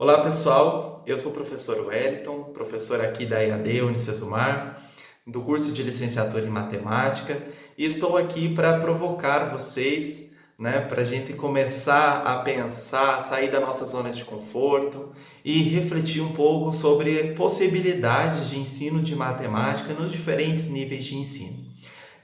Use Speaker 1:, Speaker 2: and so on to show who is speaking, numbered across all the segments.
Speaker 1: Olá pessoal, eu sou o professor Wellington, professor aqui da EAD Unicesumar, do curso de licenciatura em matemática, e estou aqui para provocar vocês, para a gente começar a pensar, sair da nossa zona de conforto e refletir um pouco sobre possibilidades de ensino de matemática nos diferentes níveis de ensino.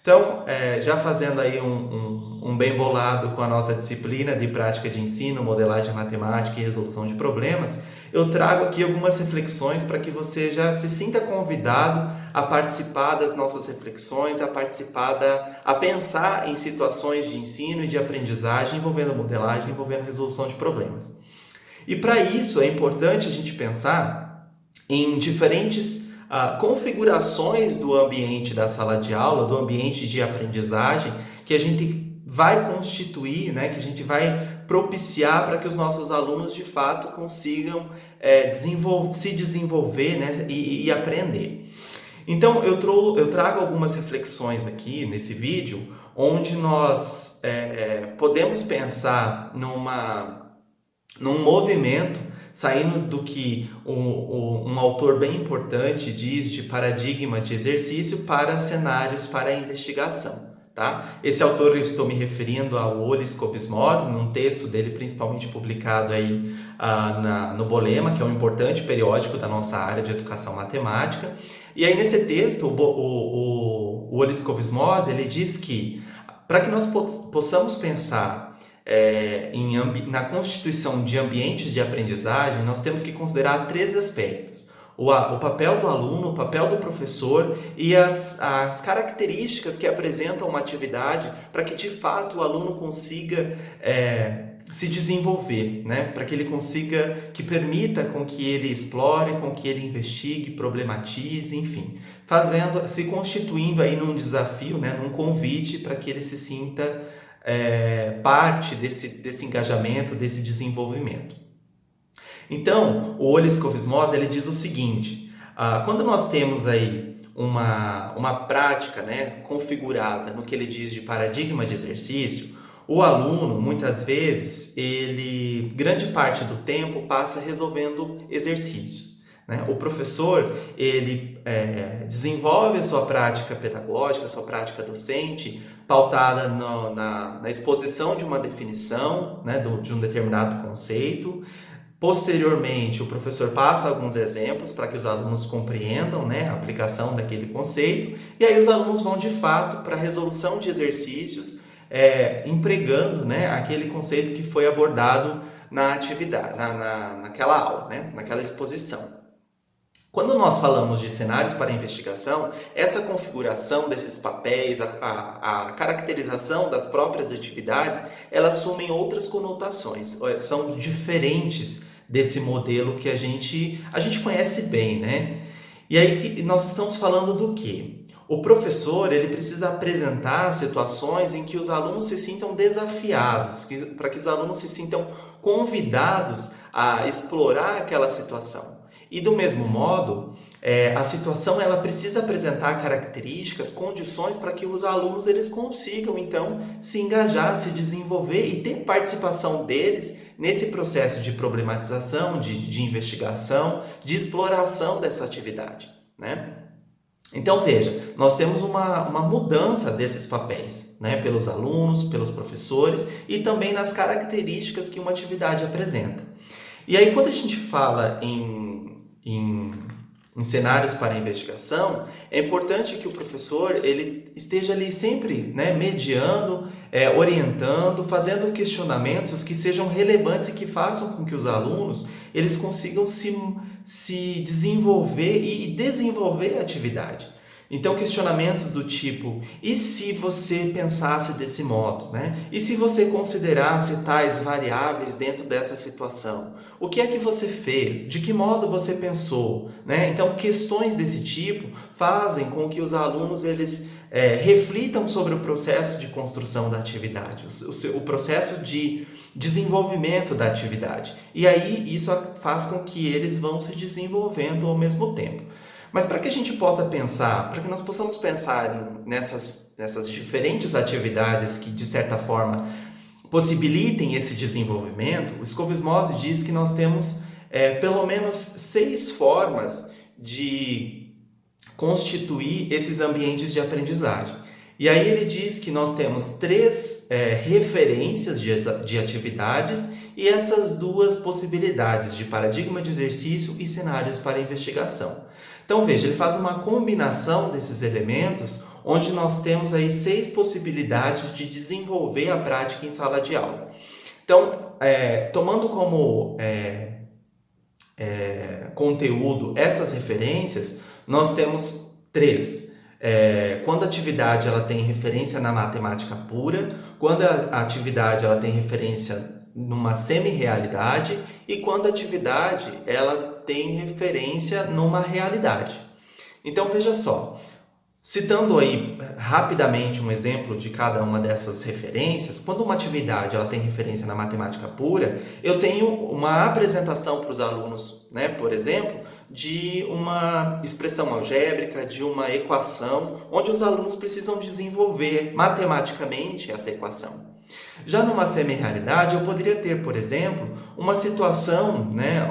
Speaker 1: Então, já fazendo aí um bem bolado com a nossa disciplina de prática de ensino, modelagem matemática e resolução de problemas, eu trago aqui algumas reflexões para que você já se sinta convidado a participar das nossas reflexões, a pensar em situações de ensino e de aprendizagem envolvendo modelagem, envolvendo resolução de problemas. E para isso é importante a gente pensar em diferentes configurações do ambiente da sala de aula, do ambiente de aprendizagem, que a gente vai constituir, que a gente vai propiciar para que os nossos alunos de fato consigam se desenvolver, e aprender. Então eu trago algumas reflexões aqui nesse vídeo, onde nós podemos pensar num movimento, saindo do que um autor bem importante diz de paradigma de exercício para cenários para investigação. Tá? Esse autor eu estou me referindo ao Olis Cobismose, num texto dele principalmente publicado aí, no Bolema, que é um importante periódico da nossa área de educação matemática. E aí nesse texto, o Olis Cobismose, ele diz que para que nós possamos pensar na constituição de ambientes de aprendizagem, nós temos que considerar três aspectos: o papel do aluno, o papel do professor e as características que apresentam uma atividade para que de fato o aluno consiga se desenvolver, para que ele consiga, que permita com que ele explore, com que ele investigue, problematize, enfim, se constituindo aí num desafio, num convite para que ele se sinta parte desse engajamento, desse desenvolvimento. Então, o Olis Cobismose, ele diz o seguinte: quando nós temos aí uma prática configurada no que ele diz de paradigma de exercício, o aluno, muitas vezes, grande parte do tempo passa resolvendo exercícios. O professor, ele desenvolve a sua prática pedagógica, a sua prática docente, pautada na exposição de uma definição, de um determinado conceito. Posteriormente, o professor passa alguns exemplos para que os alunos compreendam a aplicação daquele conceito, e aí os alunos vão, de fato, para a resolução de exercícios, empregando aquele conceito que foi abordado na atividade, naquela aula, naquela exposição. Quando nós falamos de cenários para investigação, essa configuração desses papéis, a caracterização das próprias atividades, elas assumem outras conotações, são diferentes desse modelo que a gente conhece bem, E aí nós estamos falando do quê? O professor, ele precisa apresentar situações em que os alunos se sintam desafiados, para que os alunos se sintam convidados a explorar aquela situação. E do mesmo modo, a situação ela precisa apresentar características, condições para que os alunos eles consigam então se engajar, se desenvolver e ter participação deles nesse processo de problematização, de investigação, de exploração dessa atividade. Então veja, nós temos uma mudança desses papéis, pelos alunos, pelos professores e também nas características que uma atividade apresenta. E aí quando a gente fala em cenários para investigação, é importante que o professor ele esteja ali sempre mediando, orientando, fazendo questionamentos que sejam relevantes e que façam com que os alunos eles consigam se desenvolver e desenvolver a atividade. Então, questionamentos do tipo: e se você pensasse desse modo? E se você considerasse tais variáveis dentro dessa situação? O que é que você fez? De que modo você pensou? Então, questões desse tipo fazem com que os alunos eles reflitam sobre o processo de construção da atividade, o processo de desenvolvimento da atividade. E aí, isso faz com que eles vão se desenvolvendo ao mesmo tempo. Mas para que a gente possa pensar, para que nós possamos pensar nessas diferentes atividades que, de certa forma, possibilitem esse desenvolvimento, o Scoville diz que nós temos pelo menos 6 formas de constituir esses ambientes de aprendizagem. E aí ele diz que nós temos 3 referências de atividades e essas 2 possibilidades de paradigma de exercício e cenários para investigação. Então veja, ele faz uma combinação desses elementos, onde nós temos aí 6 possibilidades de desenvolver a prática em sala de aula. Então, tomando como conteúdo essas referências, nós temos 3. Quando a atividade ela tem referência na matemática pura, quando a atividade ela tem referência numa semi-realidade e quando a atividade ela tem referência numa realidade. Então veja só, citando aí rapidamente um exemplo de cada uma dessas referências, quando uma atividade ela tem referência na matemática pura, eu tenho uma apresentação para os alunos, né, por exemplo, de uma expressão algébrica, de uma equação, onde os alunos precisam desenvolver matematicamente essa equação. Já numa semi-realidade, eu poderia ter, por exemplo, uma situação, né,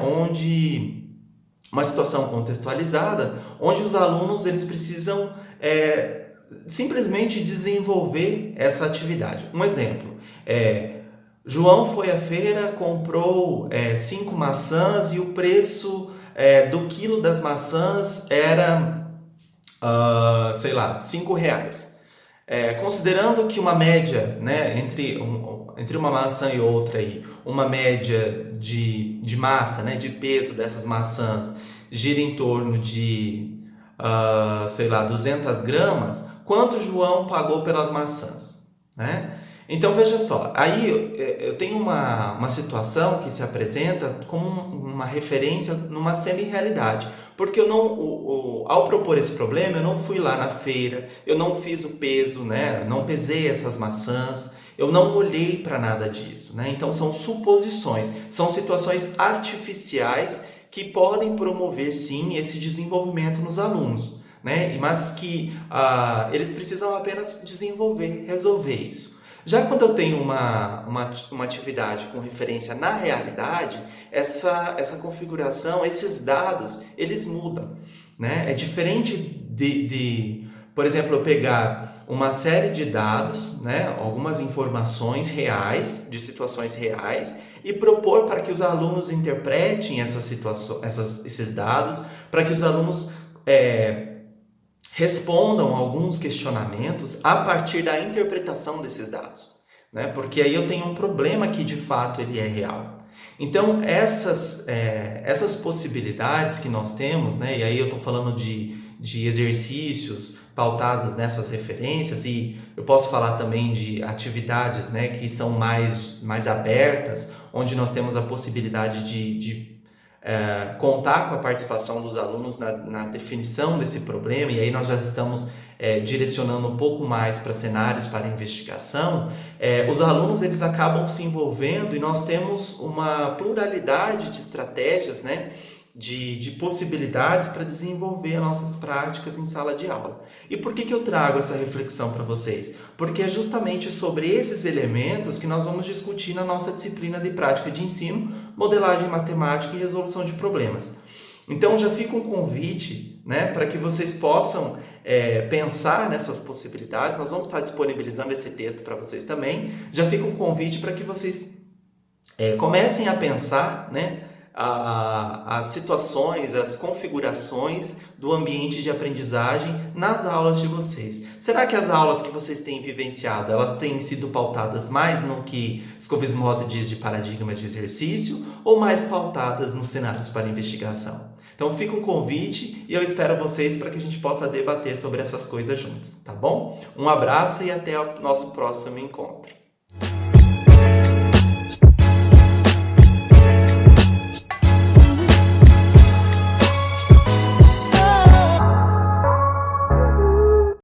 Speaker 1: uma situação contextualizada, onde os alunos eles precisam simplesmente desenvolver essa atividade. Um exemplo, João foi à feira, comprou 5 maçãs e o preço do quilo das maçãs era, sei lá, R$5. Considerando que uma média, né, entre uma maçã e outra, aí, uma média de massa, né, de peso dessas maçãs gira em torno de, sei lá, 200 gramas, quanto João pagou pelas maçãs, né? Então veja só, aí eu tenho uma situação que se apresenta como uma referência numa semi-realidade, porque eu não, ao propor esse problema, eu não fui lá na feira, eu não fiz o peso, né? Não pesei essas maçãs, eu não olhei para nada disso, né? Então são suposições, são situações artificiais que podem promover sim esse desenvolvimento nos alunos, né? Mas que eles precisam apenas desenvolver, resolver isso. Já quando eu tenho uma atividade com referência na realidade, essa configuração, esses dados, eles mudam, né? É diferente por exemplo, eu pegar uma série de dados, né, algumas informações reais, de situações reais, e propor para que os alunos interpretem esses dados, para que os alunos respondam alguns questionamentos a partir da interpretação desses dados, né? Porque aí eu tenho um problema que de fato ele é real. Então essas possibilidades que nós temos, né? E aí eu estou falando de exercícios pautados nessas referências, e eu posso falar também de atividades, né, que são mais abertas, onde nós temos a possibilidade de contar com a participação dos alunos na definição desse problema, e aí nós já estamos direcionando um pouco mais para cenários para investigação. Os alunos eles acabam se envolvendo e nós temos uma pluralidade de estratégias, né, de possibilidades para desenvolver as nossas práticas em sala de aula. E por que eu trago essa reflexão para vocês? Porque é justamente sobre esses elementos que nós vamos discutir na nossa disciplina de prática de ensino, modelagem matemática e resolução de problemas. Então já fica um convite, né, para que vocês possam pensar nessas possibilidades. Nós vamos estar disponibilizando esse texto para vocês também. Já fica um convite para que vocês comecem a pensar, né, as situações, as configurações do ambiente de aprendizagem nas aulas de vocês. Será que as aulas que vocês têm vivenciado, elas têm sido pautadas mais no que Scoville Mose diz de paradigma de exercício ou mais pautadas nos cenários para investigação? Então fica um convite e eu espero vocês para que a gente possa debater sobre essas coisas juntos, tá bom? Um abraço e até o nosso próximo encontro.